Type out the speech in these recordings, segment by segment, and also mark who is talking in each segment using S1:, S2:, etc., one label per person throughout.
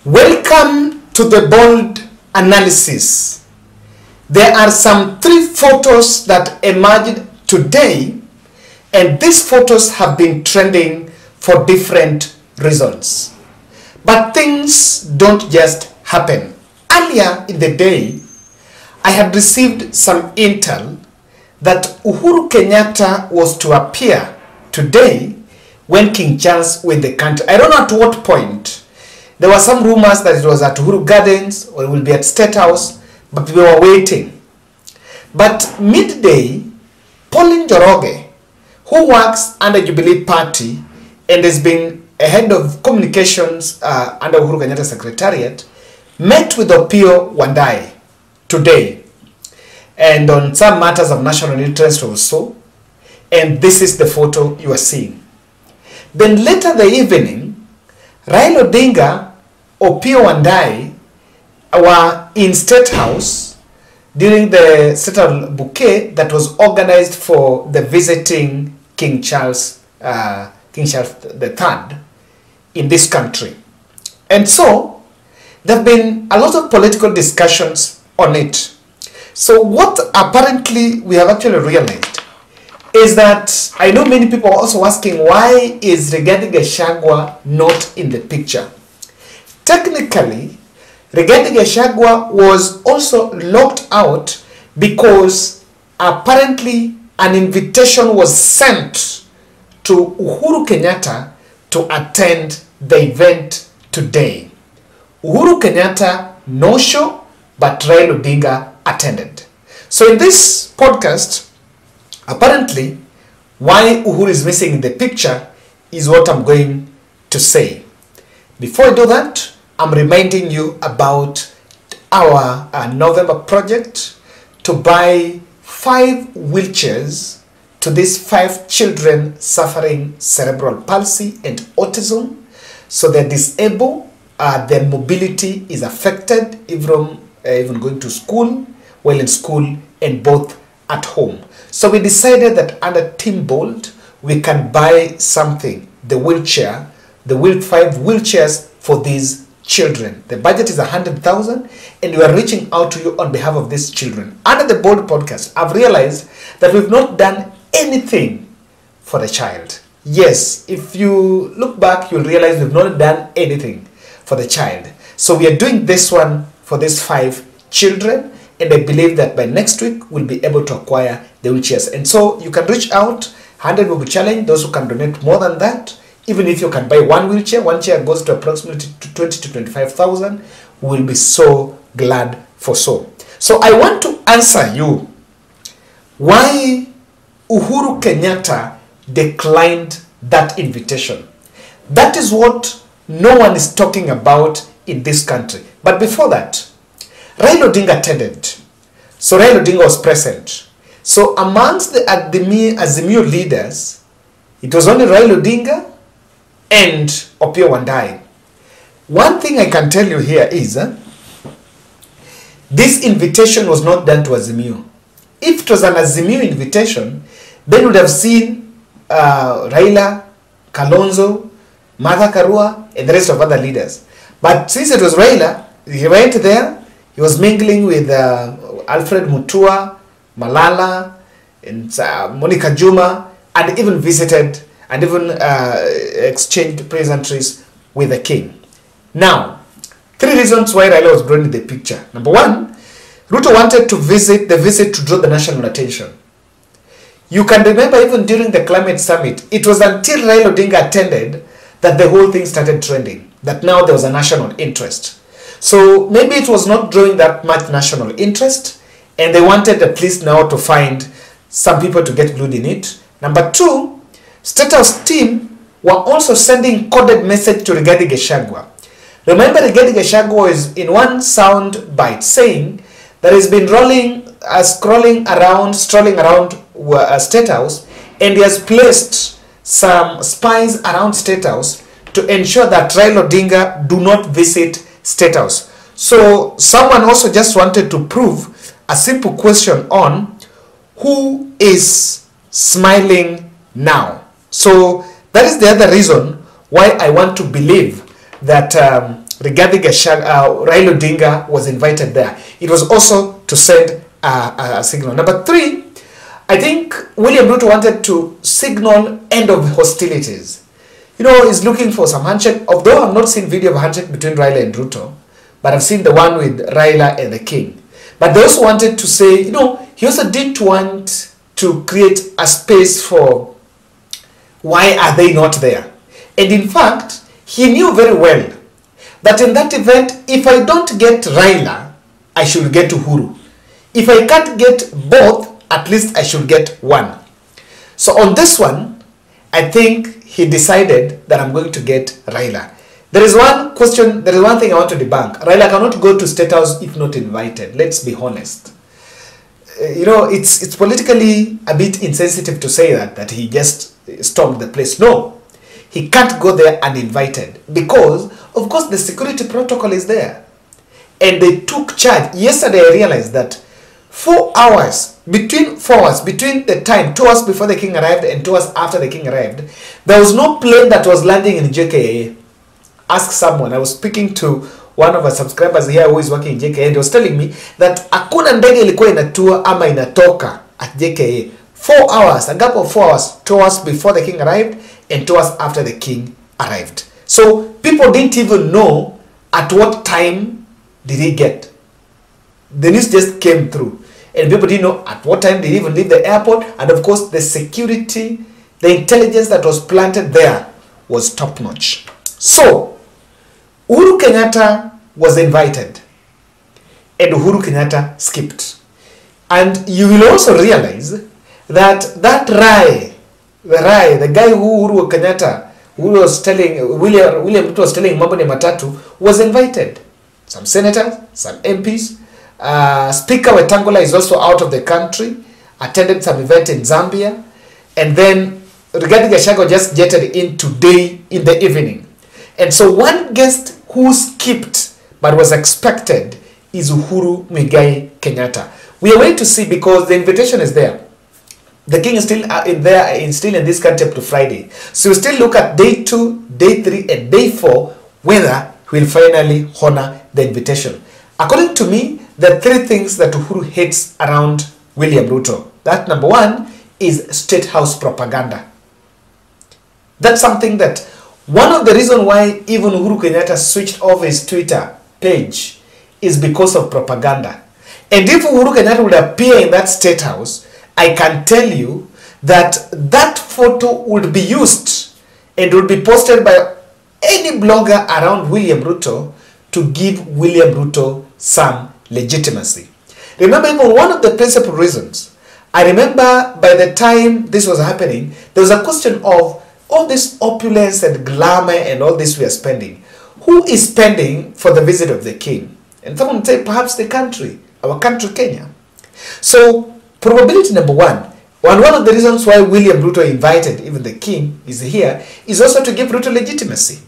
S1: Welcome to the bold analysis. There are some 3 photos that emerged today, and these photos have been trending for different reasons. But things don't just happen. Earlier in the day, I had received some intel that Uhuru Kenyatta was to appear today when King Charles went the country. I don't know at what point. There were some rumors that it was at Uhuru Gardens or it will be at Statehouse, but we were waiting. But midday, Pauline Njoroge, who works under Jubilee Party and has been a head of communications under Uhuru Kenyatta Secretariat, met with Opiyo Wandayi today, and on some matters of national interest also. And this is the photo you are seeing. Then later the evening, Raila Odinga, Opiyo Wandayi were in Statehouse during the Statehouse bouquet that was organized for the visiting King Charles III in this country. And so there have been a lot of political discussions on it. So what apparently we have actually realized is that I know many people are also asking, why is Rigathi Gachagua not in the picture? Technically, Rigathi Gachagua was also locked out because apparently an invitation was sent to Uhuru Kenyatta to attend the event today. Uhuru Kenyatta no show, but Raila Odinga attended. So in this podcast, apparently, why Uhuru is missing in the picture is what I'm going to say. Before I do that, I'm reminding you about our November project to buy 5 wheelchairs to these 5 children suffering cerebral palsy and autism. So they're disabled, their mobility is affected, even going to school, while in school, and both at home. So we decided that under Team Bold, we can buy something, the 5 wheelchairs for these children. The budget is 100,000, and we are reaching out to you on behalf of these children. Under the Bold podcast, I've realized that we've not done anything for the child. Yes, if you look back, you'll realize we've not done anything for the child. So we are doing this one for these 5 children, and I believe that by next week, we'll be able to acquire the wheelchairs. And so you can reach out, 100 will be challenged, those who can donate more than that. Even if you can buy 1 wheelchair, 1 chair goes to approximately 20 to 25,000. We will be so glad for so. So I want to answer you why Uhuru Kenyatta declined that invitation. That is what no one is talking about in this country. But before that, Raila Odinga attended. So Raila Odinga was present. So amongst the Azimio leaders, it was only Raila Odinga and Opiyo Wandayi. One thing I can tell you here is this invitation was not done to Azimio. If it was an Azimio invitation, then we would have seen Raila, Kalonzo, Martha Karua, and the rest of other leaders. But since it was Raila, he went there, he was mingling with Alfred Mutua, Malala, and Monica Juma, and even visited and even exchanged pleasantries with the king. Now, 3 reasons why Raila was brought into the picture. Number 1, Ruto wanted to visit to draw the national attention. You can remember even during the climate summit, it was until Raila Odinga attended that the whole thing started trending, that now there was a national interest. So maybe it was not drawing that much national interest, and they wanted at least now to find some people to get glued in it. Number 2, Statehouse team were also sending coded message to Rigathi Gachagua. Remember, Rigathi Gachagua is in one sound bite saying that he's been strolling around Statehouse, and he has placed some spies around Statehouse to ensure that Raila Odinga do not visit Statehouse. So someone also just wanted to prove a simple question on who is smiling now. So that is the other reason why I want to believe that regarding Raila Odinga was invited there. It was also to send a signal. Number 3, I think William Ruto wanted to signal end of hostilities. You know, he's looking for some handshake. Although I've not seen video of handshake between Raila and Ruto, but I've seen the one with Raila and the king. But they also wanted to say, you know, he also didn't want to create a space for why are they not there. And in fact, he knew very well that in that event, if I don't get Raila, I should get Uhuru. If I can't get both, at least I should get one. So on this one, I think he decided that I'm going to get Raila. There is one question, there is one thing I want to debunk. Raila cannot go to Statehouse if not invited. Let's be honest. You know, it's politically a bit insensitive to say that he just stormed the place. No, he can't go there uninvited because, of course, the security protocol is there. And they took charge. Yesterday, I realized that 4 hours, between the time 2 hours before the king arrived and 2 hours after the king arrived, there was no plane that was landing in JKA. Ask someone. I was speaking to one of our subscribers here who is working in JKA, and he was telling me that hakuna ndege ilikuwa inatua ama inatoka at JKA. 4 hours, a gap of 4 hours, 2 hours before the king arrived and 2 hours after the king arrived. So people didn't even know at what time did he get. The news just came through. And people didn't know at what time they even leave the airport. And of course, the security, the intelligence that was planted there was top notch. So, Uhuru Kenyatta was invited. And Uhuru Kenyatta skipped. And you will also realize that the guy who Uhuru Kenyatta, who was telling, William Ruto was telling Mambo ni Matatu, was invited. Some senators, some MPs. Speaker Wetangula is also out of the country, attended some event in Zambia, and then Rigathi Gachagua just jetted in today in the evening. And so one guest who skipped but was expected is Uhuru Muigai Kenyatta. We are waiting to see because the invitation is there. The king is still still in this country up to Friday. So we still look at day 2, day 3, and day 4 whether he will finally honor the invitation. According to me, the 3 things that Uhuru hates around William Ruto. That number 1 is Statehouse propaganda. That's something that one of the reasons why even Uhuru Kenyatta switched off his Twitter page is because of propaganda. And if Uhuru Kenyatta would appear in that Statehouse, I can tell you that that photo would be used and would be posted by any blogger around William Ruto to give William Ruto some legitimacy. Remember, even one of the principal reasons, I remember by the time this was happening, there was a question of all this opulence and glamour and all this we are spending. Who is spending for the visit of the king? And someone would say, perhaps the country, our country, Kenya. So, probability number 1, and one of the reasons why William Ruto invited even the king is here, is also to give Ruto legitimacy.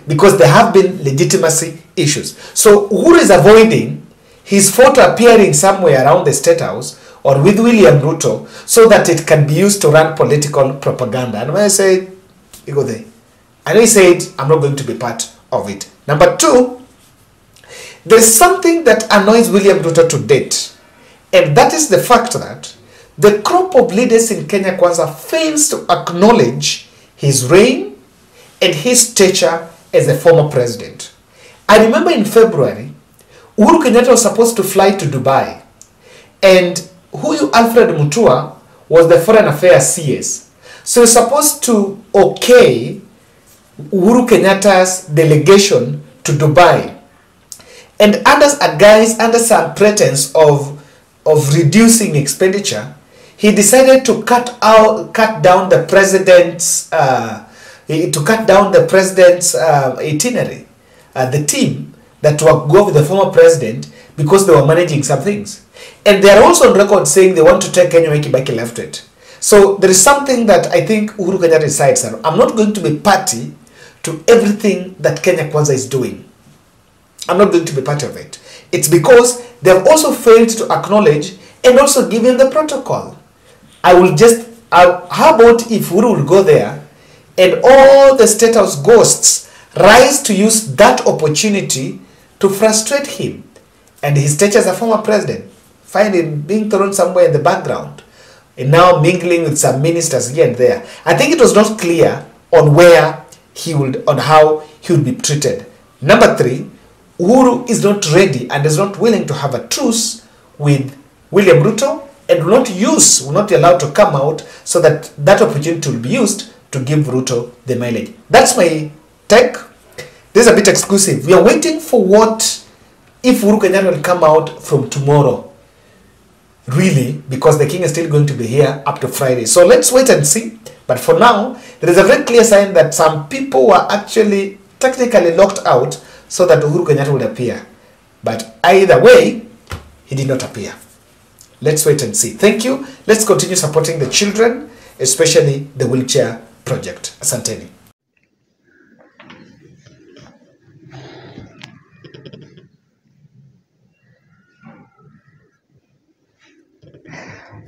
S1: Because there have been legitimacy issues. So Uhuru is avoiding his photo appearing somewhere around the State House or with William Ruto so that it can be used to run political propaganda. And when I say, you go there. And he said, I'm not going to be part of it. Number 2, there's something that annoys William Ruto to date. And that is the fact that the crop of leaders in Kenya Kwanza fails to acknowledge his reign and his stature as a former president. I remember in February, Uhuru Kenyatta was supposed to fly to Dubai. And Huyu Alfred Mutua was the foreign affairs CS. So he was supposed to okay Uhuru Kenyatta's delegation to Dubai. And under some pretense of reducing expenditure, he decided to cut down the president's itinerary, the team that will go with the former president because they were managing some things. And they are also on record saying they want to take Kenya where Kibaki left it. So there is something that I think Uhuru Kenyatta decides, I'm not going to be party to everything that Kenya Kwanza is doing. I'm not going to be part of it. It's because they have also failed to acknowledge and also give him the protocol. How about if Uhuru will go there and all the State House ghosts rise to use that opportunity to frustrate him and his stature as a former president. Find him being thrown somewhere in the background and now mingling with some ministers here and there. I think it was not clear on how he would be treated. Number 3, Uhuru is not ready and is not willing to have a truce with William Ruto and will not be allowed to come out so that that opportunity will be used to give Ruto the mileage. That's my take. This is a bit exclusive. We are waiting for if Uhuru Kenyan will come out from tomorrow. Really, because the king is still going to be here up to Friday. So let's wait and see. But for now, there is a very clear sign that some people were actually technically locked out so that Uhuru Kenyatta would appear. But either way, he did not appear. Let's wait and see. Thank you. Let's continue supporting the children, especially the wheelchair project. Asanteni.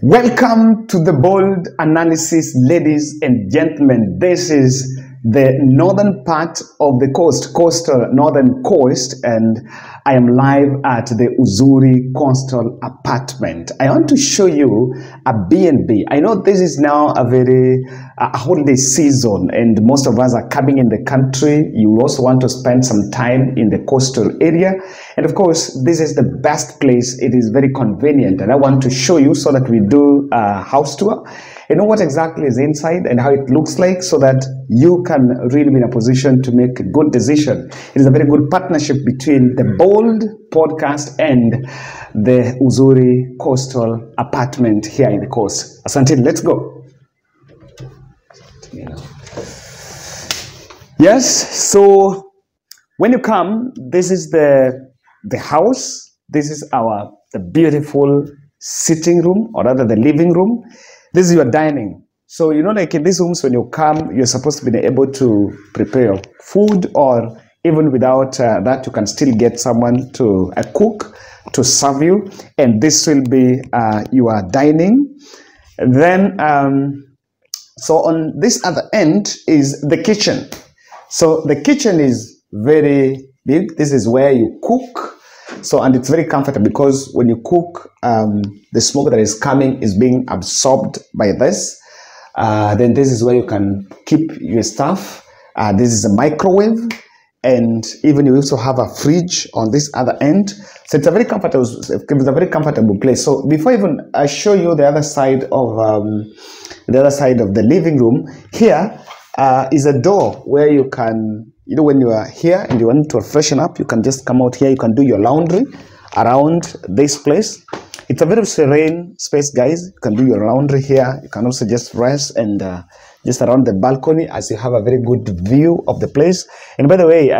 S2: Welcome to the Bold Analysis, ladies and gentlemen. This is the northern part of the coastal northern coast, and I am live at the Uzuri Coastal Apartment. I want to show you a B&B. I know this is now a holiday season, and most of us are coming in the country. You also want to spend some time in the coastal area, and of course, this is the best place. It is very convenient, and I want to show you so that we do a house tour. You know what exactly is inside and how it looks like so that you can really be in a position to make a good decision. It is a very good partnership between the Bold podcast and the Uzuri Coastal Apartment here in the coast. Asante, let's go. Yes, so when you come, this is the house. This is the beautiful sitting room, or rather the living room. This is your dining. So, you know, like in these rooms, when you come, you're supposed to be able to prepare your food, or even without that, you can still get someone a cook to serve you. And this will be your dining. And then, so on this other end is the kitchen. So the kitchen is very big. This is where you cook. So, and it's very comfortable because when you cook, the smoke that is coming is being absorbed by this. Then this is where you can keep your stuff. This is a microwave, and even you also have a fridge on this other end. So it's a very comfortable place. So before even I show you the other side of the living room, here is a door where you can, you know, when you are here and you want to freshen up, you can just come out here. You can do your laundry around this place. It's a very serene space, guys. You can do your laundry here. You can also just rest and just around the balcony, as you have a very good view of the place. And by the way,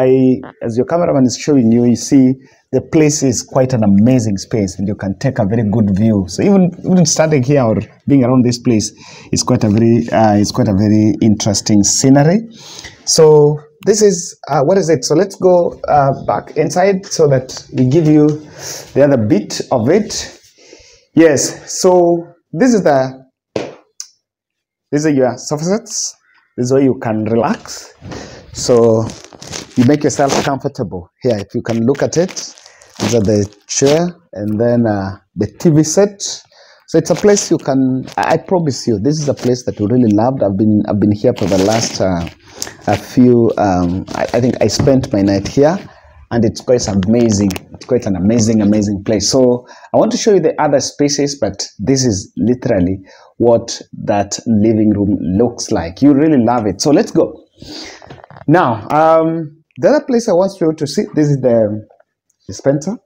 S2: as your cameraman is showing you, you see the place is quite an amazing space, and you can take a very good view. So even standing here or being around this place is quite a very interesting scenery. So this is what is it? So let's go back inside so that we give you the other bit of it. Yes. So these are your sofa sets. This is where you can relax. So you make yourself comfortable here. If you can look at it, these are the chair, and then the TV set. So it's a place you can. I promise you, this is a place that you really loved. I've been here for the last I think I spent my night here, and it's quite amazing. It's quite an amazing place. So I want to show you the other spaces, but this is literally what that living room looks like. You really love it. So let's go. Now, the other place I want you to see, this is the dispenser.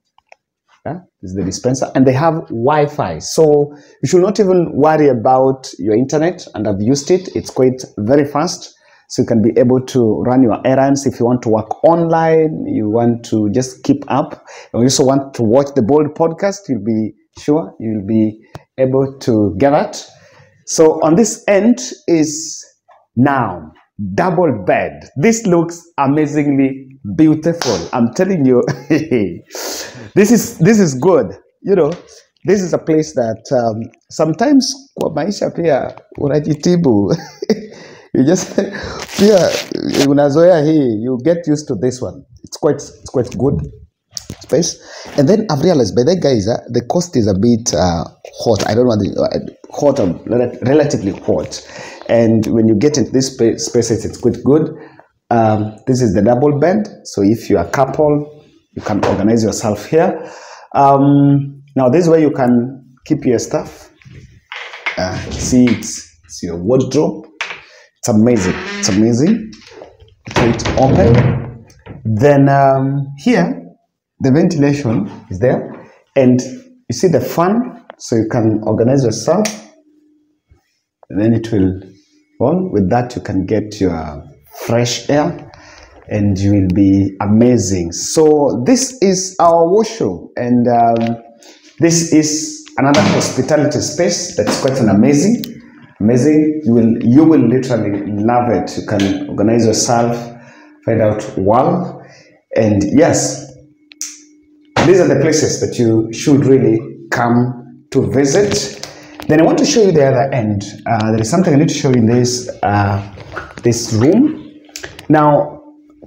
S2: Yeah, this is the dispenser, and they have Wi-Fi. So you should not even worry about your internet, and I've used it. It's quite very fast. So you can be able to run your errands if you want to work online, you want to just keep up, and you also want to watch the Bold podcast, you'll be able to get that. So on this end is now double bed. This looks amazingly beautiful. I'm telling you, this is good. You know, this is a place that sometimes kwa maisha pia unajitibu. You just pia unazoea hii, you get used to this one. It's quite good space. And then I've realized by the guys, the coast is a bit hot. I don't know, hot or relatively hot. And when you get into this spaces, it's quite good. This is the double bed. So if you're a couple, you can organize yourself here. Now this is where you can keep your stuff. See, it's your wardrobe. It's amazing. It's amazing. It's open. Then here, the ventilation is there, and you see the fan, so you can organize yourself. And then it will on. With that, you can get your fresh air, and you will be amazing. So this is our workshop, and this is another hospitality space that's quite an amazing. You will literally love it. You can organize yourself, find out well, and yes, these are the places that you should really come to visit. Then I want to show you the other end. There is something I need to show you in this room. Now,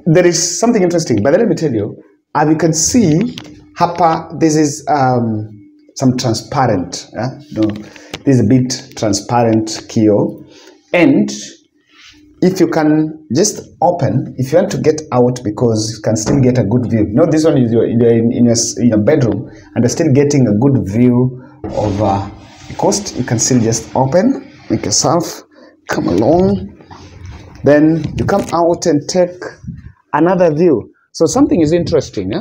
S2: there is something interesting, but let me tell you, as you can see, hapa, this is some transparent. This is a bit transparent kio. And if you can just open, if you want to get out, because you can still get a good view. No, this one is in your bedroom, and you're still getting a good view of the coast. You can still just open, make yourself come along. Then you come out and take another view. So something is interesting.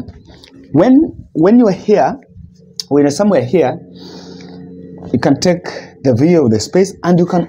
S2: When you're here, when you're somewhere here, you can take the view of the space, and you can